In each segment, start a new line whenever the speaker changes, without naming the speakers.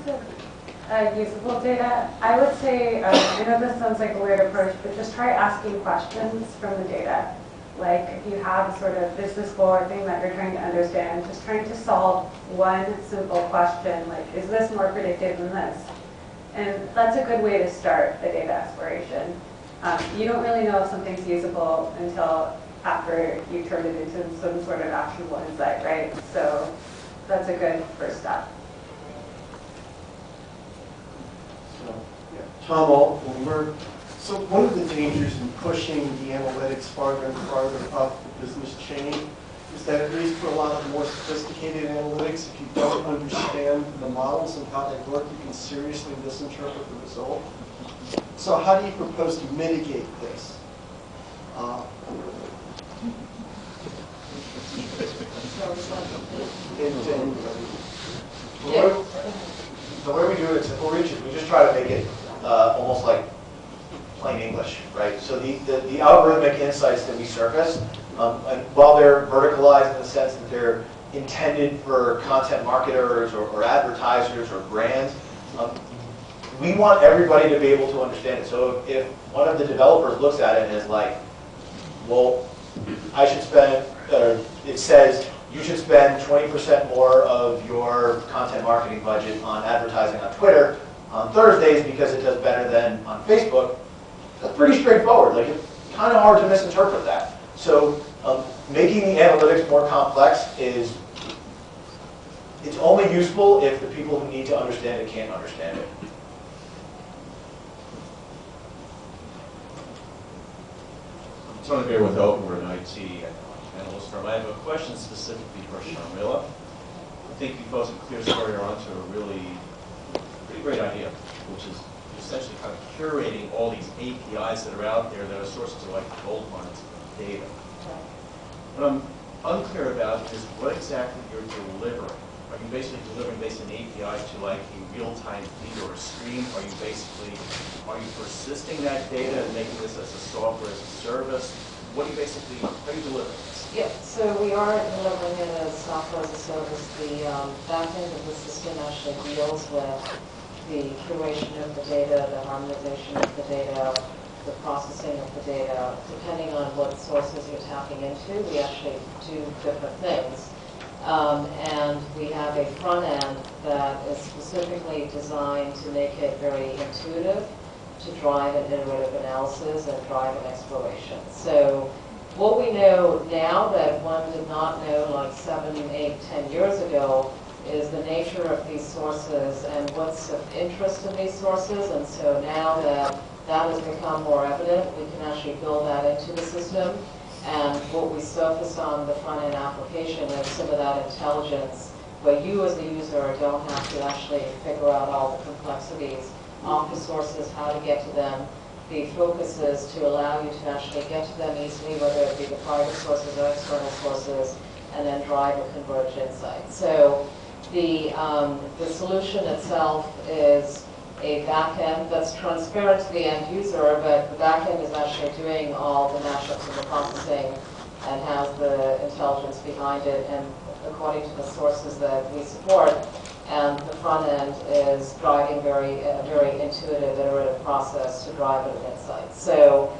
of usable data, I would say, I know this sounds like a weird approach, but just try asking questions from the data. Like if you have a sort of business goal or thing that you're trying to understand, just trying to solve one simple question, like, is this more predictive than this? And that's a good way to start a data exploration. You don't really know if something's usable until after you turn it into some sort of actionable insight, right? So that's a good first step.
Tom Altman, so one of the dangers in pushing the analytics farther and farther up the business chain is that at least for a lot of the more sophisticated analytics, if you don't understand the models and how they work, you can seriously misinterpret the result. So how do you propose to mitigate this?
The way we do it at Simple Reach is we just try to make it almost like plain English, right? So the algorithmic insights that we surface, and while they're verticalized in the sense that they're intended for content marketers or advertisers or brands, we want everybody to be able to understand it. So if one of the developers looks at it and is like, well, I should spend, it says you should spend 20% more of your content marketing budget on advertising on Twitter on Thursdays because it does better than on Facebook, that's pretty straightforward. Like, it's kind of hard to misinterpret that. So making the analytics more complex it's only useful if the people who need to understand it can't understand it.
Tony Bear with Open, we're an IT analyst firm. I have a question specifically for Sharmila. I think you folks at ClearStory are onto a really pretty great idea, which is essentially kind of curating all these APIs that are out there that are sources of like gold mines of data. What I'm unclear about is what exactly you're delivering. Are you basically delivering based on API to like a real-time feed or a stream? Are you persisting that data and making this as a software as a service? What are you basically, how are you delivering this?
Yeah, so we are delivering it as software as a service. The back end of the system actually deals with the curation of the data, the harmonization of the data, the processing of the data. Depending on what sources you're tapping into, we actually do different things. And we have a front end that is specifically designed to make it very intuitive, to drive an iterative analysis and drive an exploration. So what we know now that one did not know like 7, 8, 10 years ago is the nature of these sources and what's of interest in these sources. And so now that that has become more evident, we can actually build that into the system. And what we surface on the front-end application is some of that intelligence where you as a user don't have to actually figure out all the complexities of the sources, how to get to them. The focus is to allow you to actually get to them easily, whether it be the private sources or external sources, and then drive a converged insight. So the solution itself is a backend that's transparent to the end user, but the backend is actually doing all the mashups and the processing and has the intelligence behind it and according to the sources that we support. And the front end is driving a very intuitive, iterative process to drive an insight. So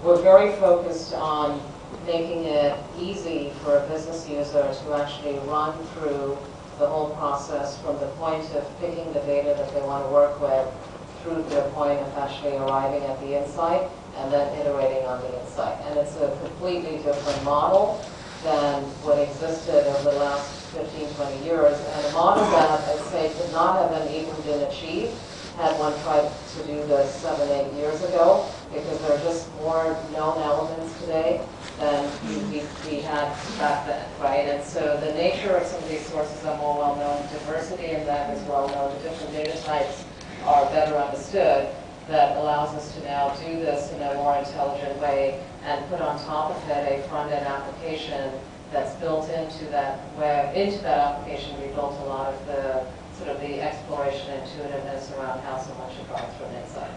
we're very focused on making it easy for a business user to actually run through the whole process from the point of picking the data that they want to work with through to the point of actually arriving at the insight and then iterating on the insight. And it's a completely different model than what existed over the last 15, 20 years, and a model that I'd say could not have even been achieved had one tried to do this 7, 8 years ago, because there are just more known elements today than we had back then, right? And so the nature of some of these sources are more well known, diversity in them is well known, the different data types are better understood, that allows us to now do this in a more intelligent way and put on top of it a front-end application that's built into that application. We built a lot of the sort of the exploration and intuitiveness around how someone should drive through an insight.